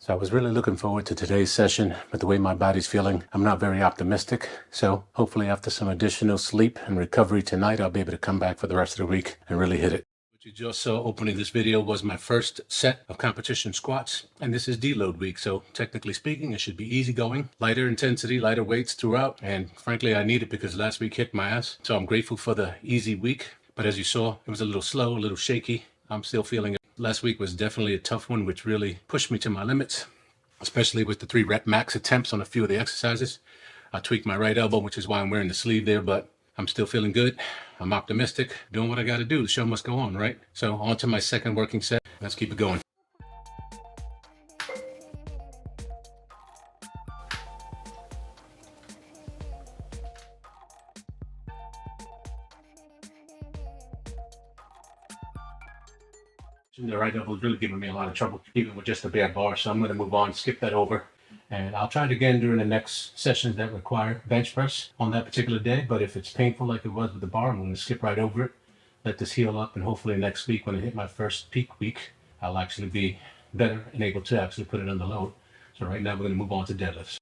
So I was really looking forward to today's session, but the way my body's feeling, I'm not very optimistic. So hopefully after some additional sleep and recovery tonight, I'll be able to come back for the rest of the week and really hit it. What you just saw opening this video was my first set of competition squats, and this is deload week. So technically speaking, it should be easy going, lighter intensity, lighter weights throughout. And frankly, I need it because last week kicked my ass. So I'm grateful for the easy week. But as you saw, it was a little slow, a little shaky. I'm still feeling it. Last week was definitely a tough one, which really pushed me to my limits, especially with the 3 rep max attempts on a few of the exercises. I tweaked my right elbow, which is why I'm wearing the sleeve there, but I'm still feeling good. I'm optimistic, doing what I got to do. The show must go on, right? So on to my second working set. Let's keep it going. The right elbow is really giving me a lot of trouble, even with just a bare bar. So I'm going to move on, skip that over. And I'll try it again during the next sessions that require bench press on that particular day. But if it's painful like it was with the bar, I'm going to skip right over it, let this heal up. And hopefully next week when I hit my first peak week, I'll actually be better and able to actually put it under load. So right now we're going to move on to deadlifts.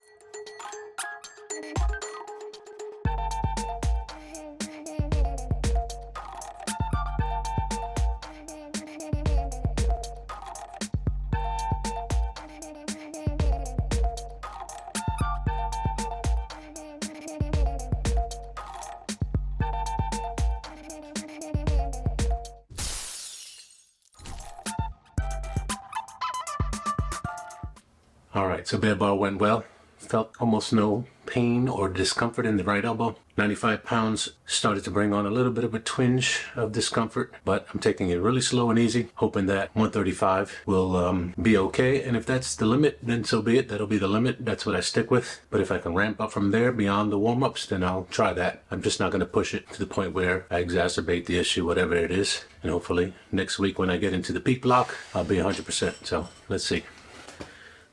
All right, so bare bar went well. Felt almost no pain or discomfort in the right elbow. 95 pounds started to bring on a little bit of a twinge of discomfort, but I'm taking it really slow and easy, hoping that 135 will be okay. And if that's the limit, then so be it. That'll be the limit. That's what I stick with. But if I can ramp up from there beyond the warm-ups, then I'll try that. I'm just not going to push it to the point where I exacerbate the issue, whatever it is. And hopefully next week when I get into the peak block, I'll be 100%. So let's see.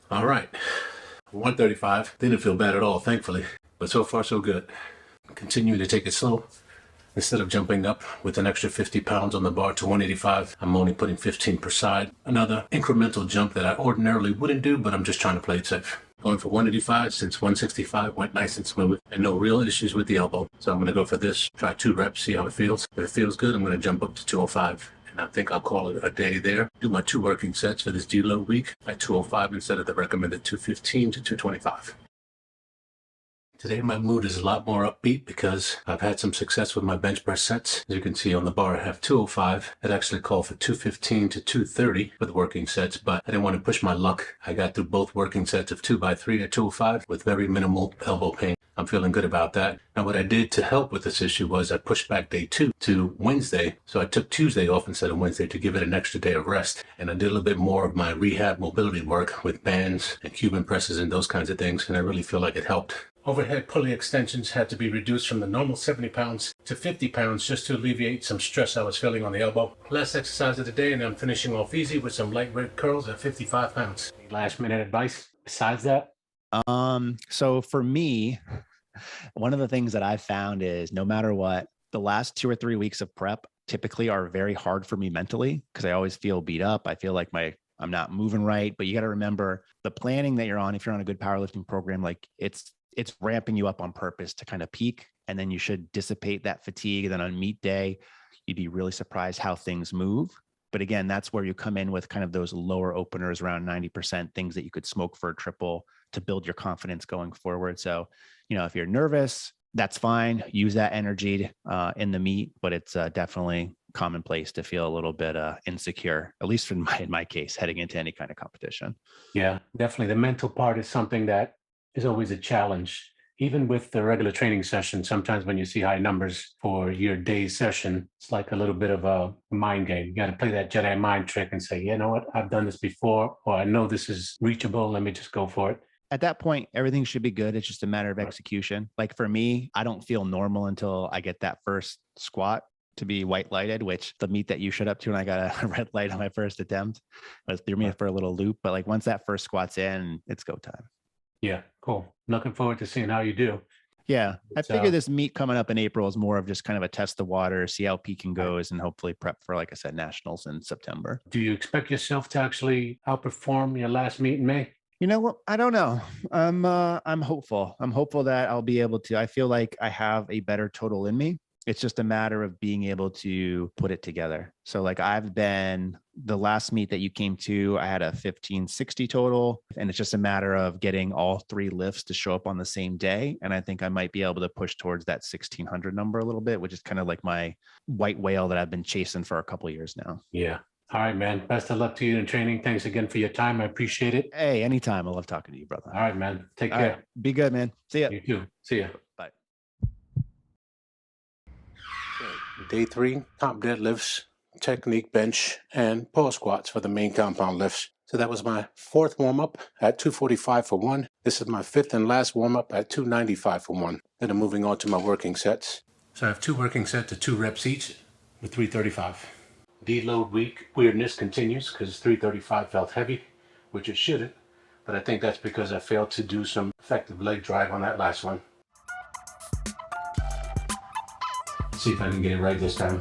All right, 135. Didn't feel bad at all, thankfully, but so far so good. Continue to take it slow. Instead of jumping up with an extra 50 pounds on the bar to 185, I'm only putting 15 per side. Another incremental jump that I ordinarily wouldn't do, but I'm just trying to play it safe. Going for 185 since 165 went nice and smooth and no real issues with the elbow. So I'm going to go for this, try 2 reps, see how it feels. If it feels good, I'm going to jump up to 205. I think I'll call it a day there. Do my 2 working sets for this deload week at 205 instead of the recommended 215 to 225. Today my mood is a lot more upbeat because I've had some success with my bench press sets. As you can see on the bar, I have 205. It actually called for 215 to 230 for the working sets, but I didn't want to push my luck. I got through both working sets of 2x3 at 205 with very minimal elbow pain. I'm feeling good about that. Now what I did to help with this issue was I pushed back day 2 to Wednesday. So I took Tuesday off instead of Wednesday to give it an extra day of rest. And I did a little bit more of my rehab mobility work with bands and Cuban presses and those kinds of things. And I really feel like it helped. Overhead pulley extensions had to be reduced from the normal 70 pounds to 50 pounds just to alleviate some stress I was feeling on the elbow. Last exercise of the day, and I'm finishing off easy with some lightweight curls at 55 pounds. Any last minute advice besides that? So for me, one of the things that I've found is no matter what, the last 2 or 3 weeks of prep typically are very hard for me mentally because I always feel beat up. I feel like I'm not moving right, but you got to remember the planning that you're on. If you're on a good powerlifting program, like it's ramping you up on purpose to kind of peak, and then you should dissipate that fatigue. And then on meet day, you'd be really surprised how things move. But again, that's where you come in with kind of those lower openers around 90%, things that you could smoke for a triple to build your confidence going forward. So, if you're nervous, that's fine. Use that energy in the meet, but it's definitely commonplace to feel a little bit insecure, at least in my case, heading into any kind of competition. Yeah, definitely. The mental part is something that is always a challenge. Even with the regular training session, sometimes when you see high numbers for your day's session, it's like a little bit of a mind game. You got to play that Jedi mind trick and say, you know what, I've done this before, or I know this is reachable. Let me just go for it. At that point, everything should be good. It's just a matter of execution. Like for me, I don't feel normal until I get that first squat to be white lighted, which the meet that you showed up to and I got a red light on my first attempt, it threw me for a little loop. But like once that first squat's in, it's go time. Yeah, cool. Looking forward to seeing how you do. Yeah, I figure this meet coming up in April is more of just kind of a test the water, see how peaking goes, and hopefully prep for, like I said, nationals in September. Do you expect yourself to actually outperform your last meet in May? You know what? I don't know. I'm hopeful. I'm hopeful that I'll be able to. I feel like I have a better total in me. It's just a matter of being able to put it together. So like I've been the last meet that you came to, I had a 1560 total, and it's just a matter of getting all three lifts to show up on the same day. And I think I might be able to push towards that 1600 number a little bit, which is kind of like my white whale that I've been chasing for a couple of years now. Yeah. All right, man. Best of luck to you in training. Thanks again for your time. I appreciate it. Hey, anytime. I love talking to you, brother. All right, man. Take All care. right. Be good, man. See ya. You too. See ya. Bye. Day 3, comp deadlifts, technique bench, and pause squats for the main compound lifts. So that was my 4th warm-up at 245 for 1. This is my 5th and last warm-up at 295 for 1. Then I'm moving on to my working sets. So I have 2 working sets of 2 reps each with 335. Deload week weirdness continues because 335 felt heavy, which it shouldn't. But I think that's because I failed to do some effective leg drive on that last one. Let's see if I can get it right this time.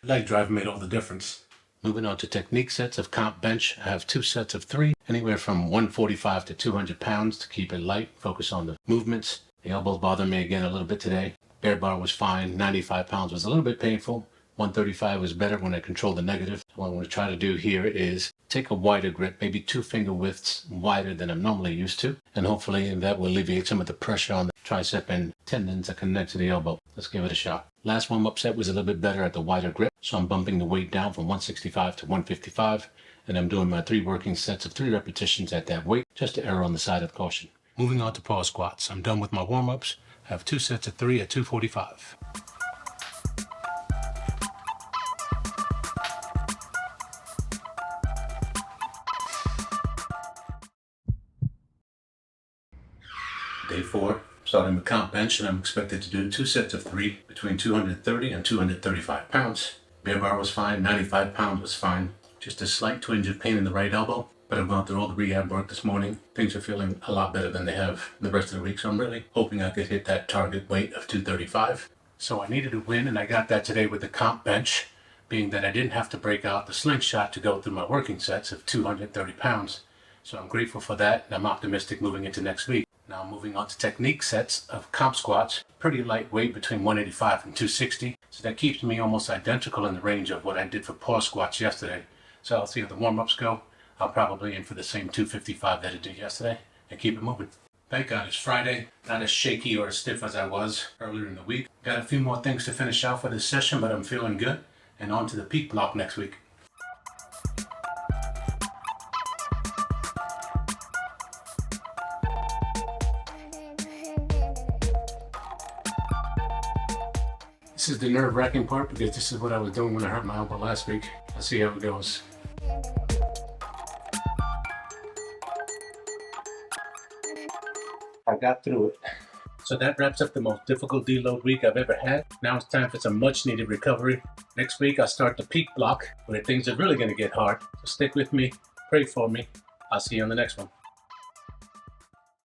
Leg drive made all the difference. Moving on to technique sets of comp bench, I have 2 sets of 3, anywhere from 145 to 200 pounds to keep it light, focus on the movements. The elbows bothered me again a little bit today. Bear bar was fine, 95 pounds was a little bit painful. 135 was better when I controlled the negative. What I'm going to try to do here is take a wider grip, maybe 2 finger widths wider than I'm normally used to, and hopefully that will alleviate some of the pressure on the tricep and tendons that connect to the elbow. Let's give it a shot. Last warm-up set was a little bit better at the wider grip, so I'm bumping the weight down from 165 to 155, and I'm doing my 3 working sets of 3 repetitions at that weight, just to err on the side of caution. Moving on to pause squats. I'm done with my warm-ups. I have 2 sets of 3 at 245. Day 4, starting with comp bench, and I'm expected to do 2 sets of 3 between 230 and 235 pounds. Bear bar was fine, 95 pounds was fine. Just a slight twinge of pain in the right elbow, but I've gone through all the rehab work this morning. Things are feeling a lot better than they have the rest of the week, so I'm really hoping I could hit that target weight of 235. So I needed a win, and I got that today with the comp bench, being that I didn't have to break out the slingshot to go through my working sets of 230 pounds. So I'm grateful for that, and I'm optimistic moving into next week. Now moving on to technique sets of comp squats, pretty lightweight between 185 and 260. So that keeps me almost identical in the range of what I did for pause squats yesterday. So I'll see how the warm-ups go. I'll probably aim for the same 255 that I did yesterday and keep it moving. Thank God it's Friday, not as shaky or as stiff as I was earlier in the week. Got a few more things to finish out for this session, but I'm feeling good. And on to the peak block next week. This is the nerve-wracking part because this is what I was doing when I hurt my elbow last week. Let's see how it goes. I got through it. So that wraps up the most difficult deload week I've ever had. Now it's time for some much-needed recovery. Next week I'll start the peak block where things are really going to get hard. So stick with me, pray for me. I'll see you on the next one.